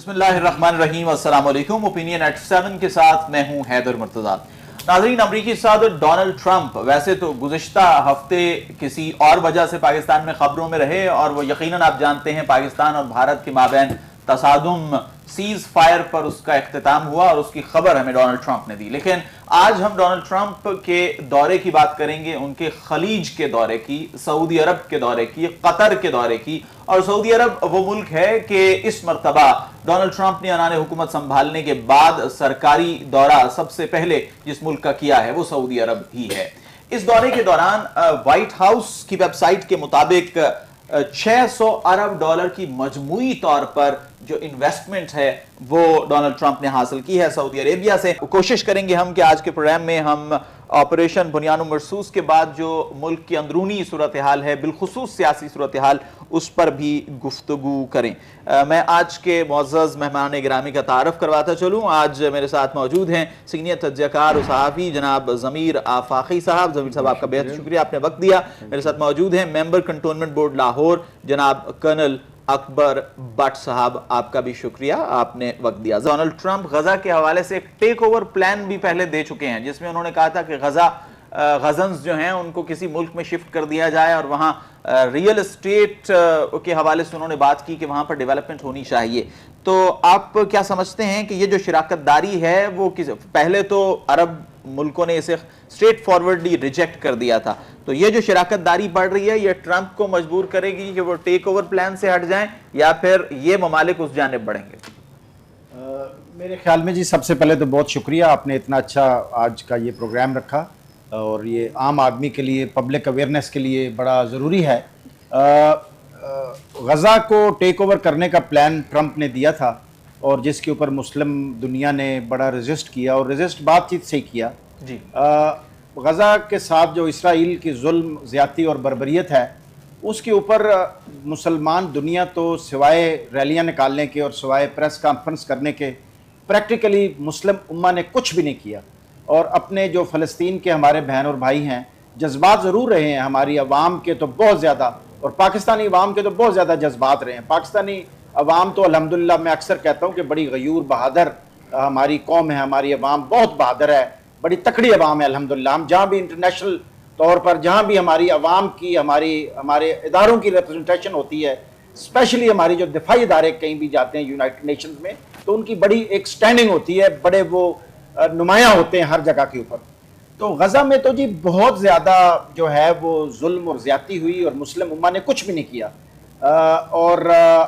बिस्मिल्लाहिर्रहमानिर्रहीम, अस्सलाम वालेकुम। ओपिनियन एट 7 के साथ मैं हूं हैदर मुर्तजा। नाज़रीन, अमरीकी सदर डोनाल्ड ट्रंप वैसे तो गुज़िश्ता हफ्ते किसी और वजह से पाकिस्तान में खबरों में रहे और वो यकीनन आप जानते हैं पाकिस्तान और भारत के माबैन तसादुम सीज फायर पर उसका इख्तिताम हुआ और उसकी खबर हमें डोनाल्ड ट्रंप ने दी। लेकिन आज हम डोनाल्ड ट्रंप के दौरे की बात करेंगे, उनके खलीज के दौरे की, सऊदी अरब के दौरे की, कतर के दौरे की। और सऊदी अरब वो मुल्क है कि इस मरतबा डोनाल्ड ट्रंप ने आने हुकूमत संभालने के बाद सरकारी दौरा सबसे पहले जिस मुल्क का किया है वो सऊदी अरब ही है। इस दौरे के दौरान व्हाइट हाउस की वेबसाइट के मुताबिक 600 अरब डॉलर की मजमूई तौर पर जो इन्वेस्टमेंट है वो डोनाल्ड ट्रंप ने हासिल की है सऊदी अरेबिया से। कोशिश करेंगे हम कि आज के प्रोग्राम में हम ऑपरेशन बुनियान मरसूस के बाद जो मुल्क की अंदरूनी सूरत हाल है, बिलखुसूस सियासी सूरत हाल, उस पर भी गुफ्तगू करें। मैं आज के मुअज़्ज़ज़ मेहमान गिरामी का तारफ़ करवाता चलूँ। आज मेरे साथ मौजूद हैं सीनियर तज्ज़ियाकार और सहाफ़ी जनाब ज़मीर आफाकी साहब। ज़मीर साहब, आपका बेहद शुक्रिया, आपने वक्त दिया। मेरे साथ मौजूद हैं मेंबर कंटोनमेंट बोर्ड लाहौर जनाब कर्नल अकबर भट्ट साहब, आपका भी शुक्रिया, आपने वक्त दिया। डोनाल्ड ट्रंप गजा के हवाले से एक टेक ओवर प्लान भी पहले दे चुके हैं जिसमें उन्होंने कहा था कि गजन्स जो हैं उनको किसी मुल्क में शिफ्ट कर दिया जाए और वहाँ रियल एस्टेट के हवाले से उन्होंने बात की कि वहाँ पर डेवलपमेंट होनी चाहिए। तो आप क्या समझते हैं कि ये जो शराकतदारी है वो पहले तो अरब मुल्कों ने इसे स्ट्रेट फॉरवर्डली रिजेक्ट कर दिया था, तो ये जो शराकतदारी बढ़ रही है ये ट्रंप को मजबूर करेगी कि वो टेक ओवर प्लान से हट जाएं या फिर ये ममालिक उस जानिब बढ़ेंगे? मेरे ख्याल में जी सबसे पहले तो बहुत शुक्रिया, आपने इतना अच्छा आज का ये प्रोग्राम रखा और ये आम आदमी के लिए, पब्लिक अवेयरनेस के लिए बड़ा ज़रूरी है। गज़ा को टेक ओवर करने का प्लान ट्रंप ने दिया था और जिसके ऊपर मुस्लिम दुनिया ने बड़ा रेजिस्ट किया और रेजिस्ट बातचीत से किया जी। गज़ा के साथ जो इसराइल की जुल्म, ज़्यादती और बर्बरियत है उसके ऊपर मुसलमान दुनिया तो सिवाय रैलियां निकालने के और सिवाय प्रेस कॉन्फ्रेंस करने के प्रैक्टिकली मुस्लिम उम्मा ने कुछ भी नहीं किया। और अपने जो फ़लस्तीन के हमारे बहन और भाई हैं, जज्बात ज़रूर रहे हैं हमारी अवाम के तो बहुत ज़्यादा और पाकिस्तानी अवाम के तो बहुत ज़्यादा जज्बात रहे हैं। पाकिस्तानी अवाम तो अल्हम्दुलिल्लाह मैं अक्सर कहता हूँ कि बड़ी गयूर बहादुर हमारी कौम है, हमारी अवाम बहुत बहादुर है, बड़ी तकड़ी अवाम है अल्हम्दुलिल्लाह। हम जहाँ भी इंटरनेशनल तौर पर जहाँ भी हमारी अवाम की, हमारे इदारों की रिप्रेजेंटेशन होती है, स्पेशली हमारी जो दिफाई इदारे कहीं भी जाते हैं यूनाइटेड नेशंस में, तो उनकी बड़ी एक स्टैंडिंग होती है, बड़े वो नुमायाँ होते हैं हर जगह के ऊपर। तो गज़ा में तो जी बहुत ज़्यादा जो है वो जुल्म और ज़्यादती हुई और मुस्लिम उम्मा ने कुछ भी नहीं किया। और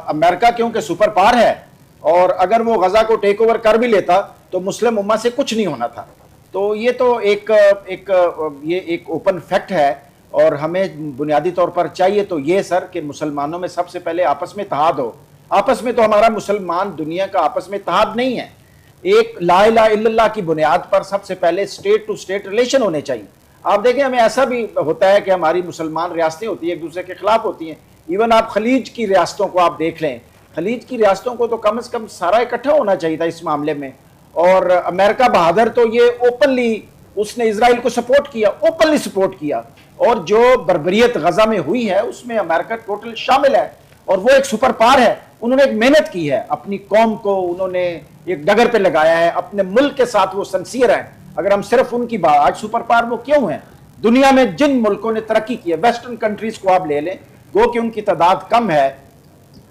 अमेरिका क्योंकि सुपर पावर है और अगर वो गज़ा को टेक ओवर कर भी लेता तो मुस्लिम उम्मा से कुछ नहीं होना था। तो ये तो एक ओपन फैक्ट है और हमें बुनियादी तौर पर चाहिए तो ये सर कि मुसलमानों में सबसे पहले आपस में इत्तेहाद हो। आपस में तो हमारा मुसलमान दुनिया का आपस में इत्तेहाद नहीं है। एक ला इलाहा इल्लल्लाह की बुनियाद पर सबसे पहले स्टेट टू स्टेट रिलेशन होने चाहिए। आप देखें, हमें ऐसा भी होता है कि हमारी मुसलमान रियासतें होती है एक दूसरे के खिलाफ होती हैं। इवन आप खलीज की रियासतों को आप देख लें, खलीज की रियासतों को तो कम से कम सारा इकट्ठा होना चाहिए था इस मामले में। और अमेरिका बहादुर तो ये ओपनली उसने इजराइल को सपोर्ट किया, ओपनली सपोर्ट किया। और जो बर्बरियत गजा में हुई है उसमें अमेरिका टोटल शामिल है और वो एक सुपर पावर है। उन्होंने एक मेहनत की है, अपनी कौम को उन्होंने एक डगर पे लगाया है, अपने मुल्क के साथ वो सिंसियर है। अगर हम सिर्फ उनकी बात, आज सुपर पावर वो क्यों है? दुनिया में जिन मुल्कों ने तरक्की की है, वेस्टर्न कंट्रीज को आप ले लें, गो कि उनकी तादाद कम है,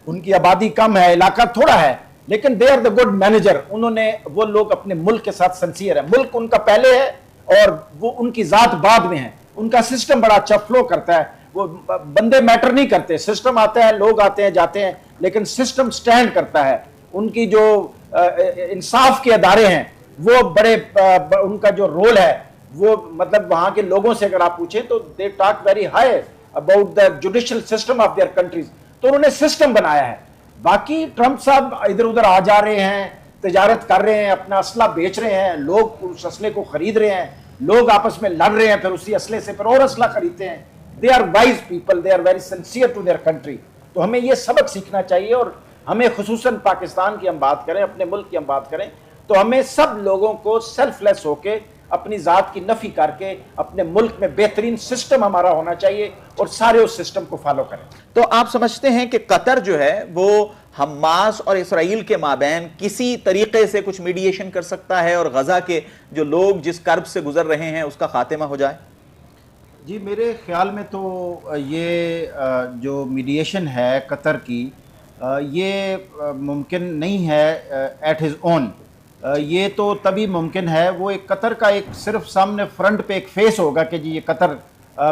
उनकी आबादी कम है, इलाका थोड़ा है, लेकिन they are the good manager. वो लोग अपने मुल्क के साथ सिंसियर है, मुल्क उनका पहले है और वो उनकी जात बाद में है। उनका सिस्टम बड़ा अच्छा फ्लो करता है, वो बंदे मैटर नहीं करते, सिस्टम आता है, लोग आते हैं जाते हैं, लेकिन सिस्टम स्टैंड करता है। उनकी जो इंसाफ के अदारे हैं वो बड़े उनका जो रोल है वो मतलब वहां के लोगों से अगर आप पूछें तो they talk very high about the judicial system of their countries. तो उन्होंने सिस्टम बनाया है। बाकी ट्रंप साहब इधर उधर आ जा रहे हैं, तजारत कर रहे हैं, अपना असला बेच रहे हैं, लोग उस असले को खरीद रहे हैं, लोग आपस में लड़ रहे हैं, फिर उसी असले से फिर और असला खरीदते हैं। They are wise people, they are very sincere to their country. तो हमें ये सबक सीखना चाहिए और हमें खुसूसन पाकिस्तान की हम बात करें, अपने मुल्क की हम बात करें, तो हमें सब लोगों को सेल्फलेस होके अपनी ज़ात की नफ़ी करके अपने मुल्क में बेहतरीन सिस्टम हमारा होना चाहिए और सारे उस सिस्टम को फॉलो करें। तो आप समझते हैं कि कतर जो है वो हमास और इसराइल के माबैन किसी तरीके से कुछ मीडिएशन कर सकता है और गजा के जो लोग जिस कर्ब से गुजर रहे हैं उसका खात्मा हो जाए? जी, मेरे ख्याल में तो ये जो मीडिएशन है कतर की, ये मुमकिन नहीं है एट हिज ओन। ये तो तभी मुमकिन है, वो एक कतर का एक सिर्फ सामने फ्रंट पे एक फेस होगा कि जी ये कतर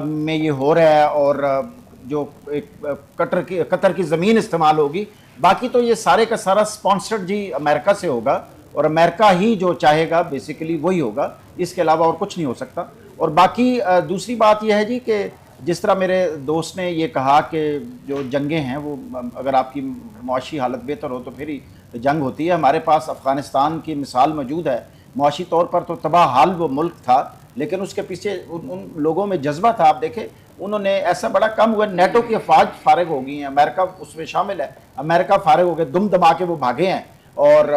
में ये हो रहा है, और जो एक कतर की ज़मीन इस्तेमाल होगी। बाकी तो ये सारे का सारा स्पॉन्सर्ड जी अमेरिका से होगा, और अमेरिका ही जो चाहेगा बेसिकली वही होगा, इसके अलावा और कुछ नहीं हो सकता। और बाकी दूसरी बात यह है जी कि जिस तरह मेरे दोस्त ने ये कहा कि जो जंगें हैं वो अगर आपकी मुआशी हालत बेहतर हो तो फिर ही जंग होती है। हमारे पास अफ़गानिस्तान की मिसाल मौजूद है। मुआशी तौर पर तो तबाह हाल वो मुल्क था, लेकिन उसके पीछे उन लोगों में जज्बा था। आप देखें उन्होंने ऐसा बड़ा कम हुआ, नेटो की अफवाज फारग हो गई हैं, अमेरिका उसमें शामिल है, अमेरिका फारग हो गए, दुम दबा के वो भागे हैं, और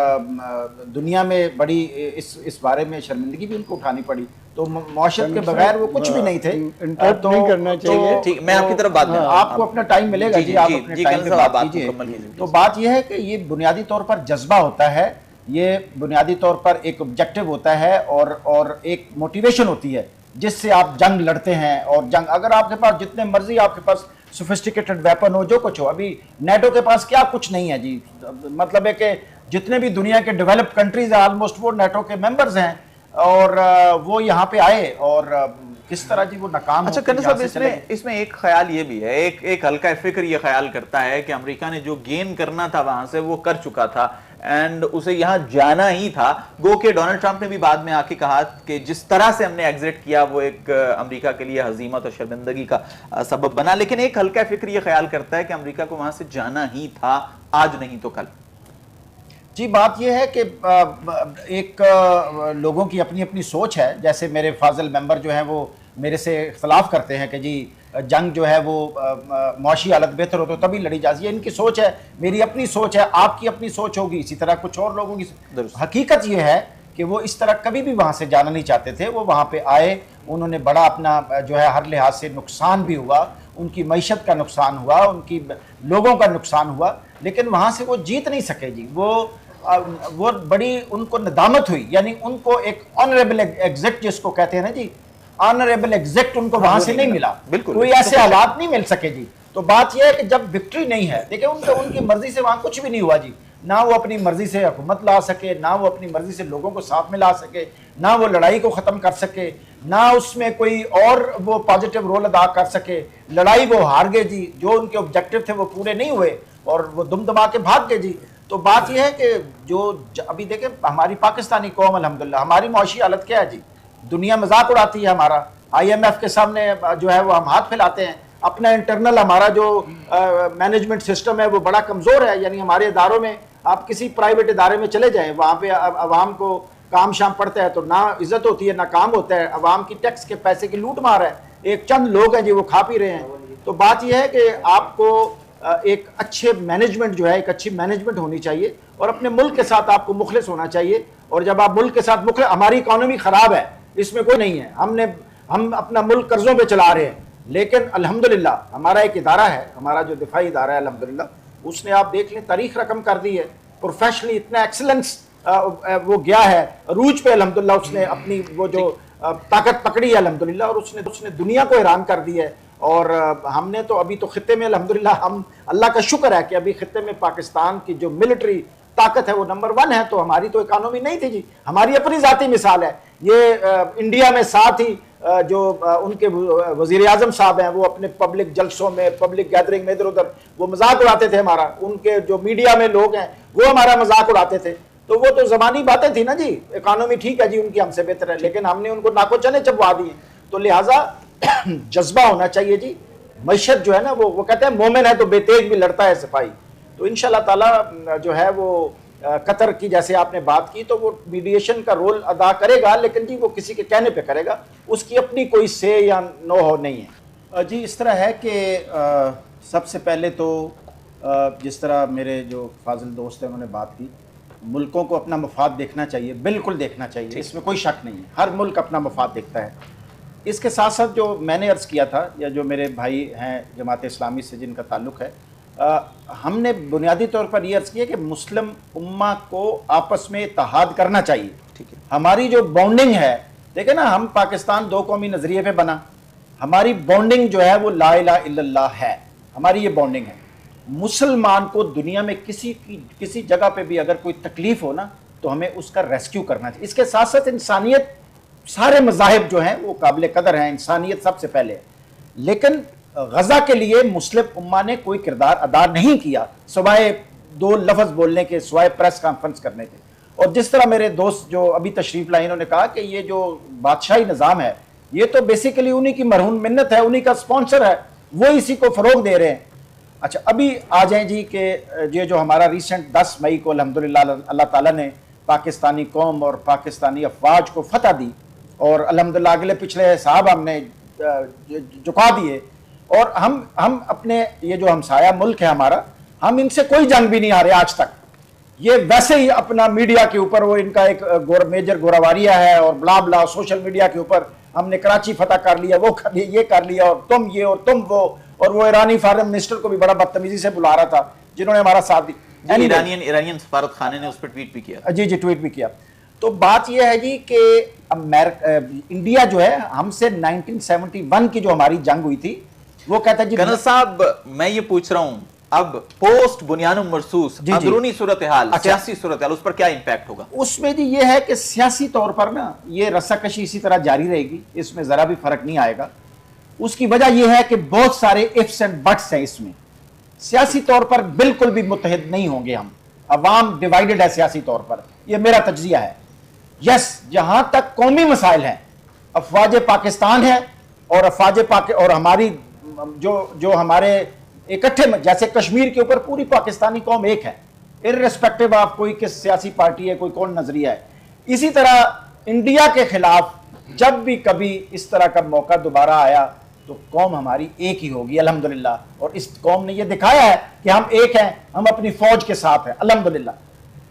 दुनिया में बड़ी इस बारे में शर्मिंदगी भी उनको उठानी पड़ी। तो मुआशरत के बगैर वो कुछ भी नहीं थे। इंटरप्ट नहीं करना चाहिए। ठीक, मैं आपकी तरफ बात में आपको अपना टाइम मिलेगा जी, आप अपने टाइम पे बात कीजिए। तो बात यह है कि ये बुनियादी तौर पर जज्बा होता है, ये बुनियादी तौर पर एक ऑब्जेक्टिव होता है और एक मोटिवेशन होती है जिससे आप जंग लड़ते हैं। और जंग अगर आपके पास जितने मर्जी आपके पास सोफिस्टिकेटेड वेपन हो, जो कुछ हो, अभी नेटो के पास क्या कुछ नहीं है जी। मतलब है कि जितने भी दुनिया के डेवलप्ड कंट्रीज हैं ऑलमोस्ट वो नेटो के मेंबर्स हैं, और वो यहाँ पे आए और किस तरह जी वो नाकाम। अच्छा कन्ना साहब, इसमें एक ख्याल ये भी है, एक हल्का फिक्र ये ख्याल करता है कि अमेरिका ने जो गेन करना था वहां से वो कर चुका था, एंड उसे यहां जाना ही था। गो के डोनाल्ड ट्रंप ने भी बाद में आके कहा कि जिस तरह से हमने एग्जिट किया वो एक अमेरिका के लिए हजीमत और शर्मिंदगी का सबब बना। लेकिन एक हल्का फिक्र ये ख्याल करता है कि अमेरिका को वहां से जाना ही था, आज नहीं तो कल। जी, बात यह है कि एक लोगों की अपनी अपनी सोच है। जैसे मेरे फाजिल मेंबर जो हैं वो मेरे से इख्तलाफ करते हैं कि जी जंग जो है वो मुआशी हालत बेहतर हो तो तभी लड़ी जाती है। इनकी सोच है, मेरी अपनी सोच है, आपकी अपनी सोच होगी, इसी तरह कुछ और लोगों की। हकीकत ये है कि वो इस तरह कभी भी वहाँ से जाना नहीं चाहते थे। वो वहाँ पे आए, उन्होंने बड़ा अपना जो है हर लिहाज से नुकसान भी हुआ, उनकी मईशत का नुकसान हुआ, उनकी लोगों का नुकसान हुआ, लेकिन वहाँ से वो जीत नहीं सके जी। वो बड़ी उनको नदामत हुई, यानी उनको एक ऑनरेबल एग्जिट जिसको कहते हैं ना जी, ऑनरेबल एग्जिट उनको वहां से नहीं मिला। बिल्कुल कोई ऐसे हालात नहीं मिल सके जी। तो बात यह है कि जब विक्ट्री नहीं है, देखिए उनकी मर्जी से वहां कुछ भी नहीं हुआ जी। ना वो अपनी मर्जी से हुकूमत ला सके, ना वो अपनी मर्जी से लोगों को साथ में ला सके, ना वो लड़ाई को ख़त्म कर सके, ना उसमें कोई और वो पॉजिटिव रोल अदा कर सके। लड़ाई वो हार गए जी, जो उनके ऑब्जेक्टिव थे वो पूरे नहीं हुए और वो दुम दबा के भाग गए जी। तो बात यह है कि जो अभी देखें हमारी पाकिस्तानी कौम अल्हम्दुलिल्लाह, हमारी मुआशी हालत क्या है जी, दुनिया मजाक उड़ाती है हमारा। IMF के सामने जो है वो हम हाथ फैलाते हैं। अपना इंटरनल हमारा जो मैनेजमेंट सिस्टम है वो बड़ा कमज़ोर है। यानी हमारे इदारों में, आप किसी प्राइवेट इदारे में चले जाएं, वहाँ पे अवाम को काम शाम पड़ता है तो ना इज्जत होती है ना काम होता है, अवाम की टैक्स के पैसे की लूट मार है, एक चंद लोग हैं जी वो खा पी रहे हैं। तो बात यह है कि आपको एक अच्छे मैनेजमेंट जो है, एक अच्छी मैनेजमेंट होनी चाहिए और अपने मुल्क के साथ आपको मुखलिस होना चाहिए। और जब आप मुल्क के साथ मुखलिस, हमारी इकॉनमी ख़राब है, इसमें कोई नहीं है, हम अपना मुल्क कर्जों पे चला रहे हैं, लेकिन अल्हम्दुलिल्लाह हमारा एक इदारा है, हमारा जो दिफाई इदारा है अल्हम्दुलिल्लाह, उसने आप देख लें तारीख रकम कर दी है। प्रोफेशनली इतना एक्सीलेंस वो गया है अरूज पे अल्हम्दुलिल्लाह। उसने अपनी वो जो ताकत पकड़ी है अल्हम्दुलिल्लाह, और उसने दुनिया को हैरान कर दी है। और हमने तो अभी तो खित्ते में अल्हम्दुलिल्लाह, हम अल्लाह का शुक्र है कि अभी खित्ते में पाकिस्तान की जो मिलिट्री ताकत है वो नंबर 1 है। तो हमारी तो इकानमी नहीं थी जी, हमारी अपनी ज़ाती मिसाल है। ये इंडिया में साथ ही जो उनके वज़ीर आज़म साहब हैं वो अपने पब्लिक जलसों में, पब्लिक गैदरिंग में इधर उधर वो मजाक उड़ाते थे हमारा। उनके जो मीडिया में लोग हैं वो हमारा मजाक उड़ाते थे। तो वो तो ज़मानी बातें थी ना जी, इकानमी ठीक है जी उनकी हमसे बेहतर है, लेकिन हमने उनको नाको चने चबवा दिए। तो लिहाजा जज्बा होना चाहिए जी। मईशत जो है ना वो कहते हैं मोमिन है तो बेतेज भी लड़ता है सिपाही। तो इंशाल्लाह ताला जो है वो कतर की जैसे आपने बात की तो वो मीडिएशन का रोल अदा करेगा, लेकिन जी वो किसी के कहने पे करेगा, उसकी अपनी कोई से या नो हो नहीं है जी। इस तरह है कि सबसे पहले तो जिस तरह मेरे जो फाजिल दोस्त हैं उन्होंने बात की मुल्कों को अपना मफाद देखना चाहिए, बिल्कुल देखना चाहिए, इसमें कोई शक नहीं है, हर मुल्क अपना मफाद देखता है। इसके साथ साथ जो मैंने अर्ज़ किया था, या जो मेरे भाई हैं जमात इस्लामी से जिनका ताल्लुक़ है, हमने बुनियादी तौर पर यह अर्ज़ किया कि मुस्लिम उम्मा को आपस में इत्तेहाद करना चाहिए। ठीक है, हमारी जो बॉन्डिंग है, देखें ना, हम पाकिस्तान दो कौमी नज़रिए पे बना, हमारी बॉन्डिंग जो है वो ला इलाहा इल्लल्लाह है, हमारी ये बॉन्डिंग है। मुसलमान को दुनिया में किसी जगह पे भी अगर कोई तकलीफ हो ना, तो हमें उसका रेस्क्यू करना चाहिए। इसके साथ साथ इंसानियत, सारे मज़ाहिब जो हैं वो काबिल कदर हैं, इंसानियत सबसे पहले है। लेकिन गज़ा के लिए मुस्लिम उम्मा ने कोई किरदार अदा नहीं किया, सिवाय दो लफ्ज़ बोलने के, सिवाय प्रेस कॉन्फ्रेंस करने के। और जिस तरह मेरे दोस्त जो अभी तशरीफ लाए, इन्होंने कहा कि ये जो बादशाही निज़ाम है, ये तो बेसिकली उन्हीं की मरहूम मिन्नत है, उन्हीं का स्पॉन्सर है, वो इसी को फ़रोग दे रहे हैं। अच्छा, अभी आ जाएं जी कि ये जो हमारा रिसेंट 10 मई को अल्हम्दुलिल्लाह अल्लाह ताला ने पाकिस्तानी कौम और पाकिस्तानी अफवाज को फतह दी, और अल्हम्दुलिल्लाह अगले पिछले हिसाब हमने झुका दिए, और हम अपने ये जो हमसाया मुल्क है हमारा, हम इनसे कोई जंग भी नहीं हारे आज तक। ये वैसे ही अपना मीडिया के ऊपर वो इनका एक मेजर गोरावारिया है, और ब्ला ब्ला सोशल मीडिया के ऊपर हमने कराची फतह कर लिया, वो कर लिया, ये कर लिया, और तुम ये और तुम वो, और वो ईरानी फॉरेन मिनिस्टर को भी बड़ा बदतमीजी से बुला रहा था जिन्होंने हमारा साथ दिया। ईरानियन सफारत खाने ने उस पर ट्वीट भी किया। जी, ट्वीट भी किया। तो बात यह है जी कि इंडिया जो है, हमसे 1971 की जो हमारी जंग हुई थी, वो कहता है जी। कर्नल साहब, मैं ये पूछ रहा हूं, अब पोस्ट बुनियानुम मरसूस अंदरूनी सूरत हाल, सियासी सूरत हाल, उस पर क्या इंपैक्ट होगा? उसमें जी ये है कि सियासी तौर पर ना ये रस्साकशी इसी तरह जारी रहेगी, इसमें जरा भी फर्क नहीं आएगा। उसकी वजह यह है कि बहुत सारे इफ्स एंड बट्स हैं इसमें। सियासी तौर पर बिल्कुल भी मुत्तहिद नहीं होंगे हम, अवाम डिवाइडेड है सियासी तौर पर, यह मेरा तज्जिया है। यस, जहां तक कौमी मसाइल हैं, अफवाज पाकिस्तान है, और और हमारी जो हमारे इकट्ठे, जैसे कश्मीर के ऊपर पूरी पाकिस्तानी कौम एक है, इर्रेस्पेक्टिव ऑफ कोई किस सियासी पार्टी है, कोई कौन नजरिया है। इसी तरह इंडिया के खिलाफ जब भी कभी इस तरह का मौका दोबारा आया, तो कौम हमारी एक ही होगी अल्हम्दुलिल्लाह। और इस कौम ने यह दिखाया है कि हम एक हैं, हम अपनी फौज के साथ हैं अल्हम्दुलिल्लाह।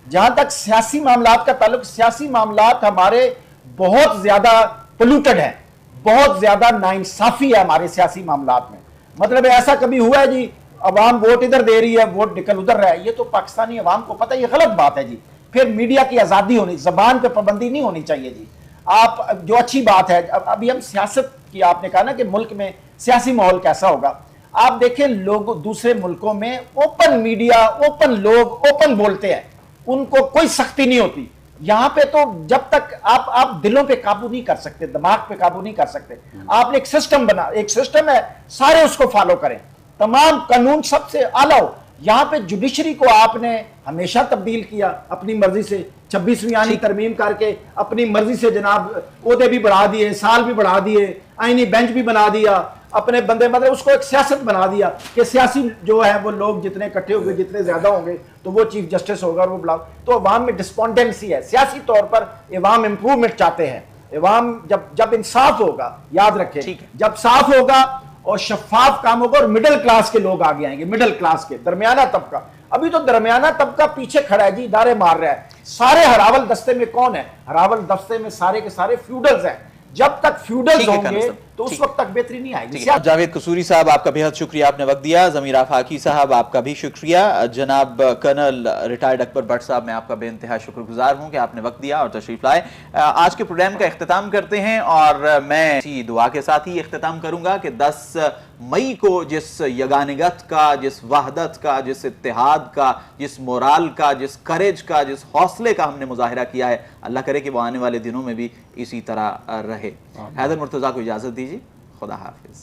जहां तक सियासी मामलात का ताल्लुक, सियासी मामलात हमारे बहुत ज्यादा पोल्यूटेड हैं, बहुत ज्यादा नाइंसाफी है हमारे सियासी मामलात में। मतलब ऐसा कभी हुआ है जी, अवाम वोट इधर दे रही है, वोट निकल उधर रहा है, ये तो पाकिस्तानी अवाम को पता है, ये गलत बात है जी। फिर मीडिया की आज़ादी होनी, जबान पे पाबंदी नहीं होनी चाहिए जी। आप जो अच्छी बात है, अभी हम सियासत की, आपने कहा ना कि मुल्क में सियासी माहौल कैसा होगा, आप देखें लोग दूसरे मुल्कों में ओपन मीडिया, ओपन लोग ओपन बोलते हैं, उनको कोई सख्ती नहीं होती। यहां पे तो जब तक आप दिलों पे काबू नहीं कर सकते, दिमाग पे काबू नहीं कर सकते। आपने एक सिस्टम बना, एक सिस्टम है, सारे उसको फॉलो करें, तमाम कानून सबसे आला हो। यहां पे जुडिशरी को आपने हमेशा तब्दील किया अपनी मर्जी से, 26वीं आईनी तरमीम करके अपनी मर्जी से जनाब ओहदे भी बढ़ा दिए, साल भी बढ़ा दिए, आईनी बेंच भी बना दिया, अपने बंदे, मतलब उसको एक सियासत बना दिया कि सियासी जो है वो लोग जितने इकट्ठे होंगे, जितने ज्यादा होंगे, तो वो चीफ जस्टिस होगा और वो बुला। तो अवाम में डिस्पॉन्डेंसी है सियासी तौर पर। अवाम इंप्रूवमेंट चाहते हैं। अवाम जब इंसाफ होगा, याद रखें, जब साफ होगा और शफाफ काम होगा, और मिडिल क्लास के लोग आगे आएंगे, मिडिल क्लास के, दरमियाना तबका। अभी तो दरमियाना तबका पीछे खड़ा है जी, इदारे मार रहा है। सारे हरावल दस्ते में कौन है? हरावल दस्ते में सारे के सारे फ्यूडल्स हैं। जब तक फ्यूडल्स होंगे तो उस वक्त तक बेहतरी नहीं आएगी। जावेद कसूरी साहब, आपका बेहद शुक्रिया, आपने वक्त दिया। ज़मीर आफाकी साहब, आपका भी शुक्रिया। जनाब कर्नल रिटायर्ड अकबर भट्ट साहब, मैं आपका बेइंतहा शुक्रगुजार हूं कि आपने वक्त दिया और तशरीफ लाए। आज के प्रोग्राम का इख्तिताम करते हैं, और मैं इसी दुआ के साथ ही इख्तिताम करूंगा कि 10 मई को जिस यगानगत का, जिस वहदत का, जिस इत्तेहाद का, जिस मोराल का, जिस करेज का, जिस हौसले का हमने मुजाहिरा किया है, अल्लाह करे कि वो आने वाले दिनों में भी इसी तरह रहे। हैदर मुर्तज़ा को इजाज़त दीजिए। खुदा हाफिज़।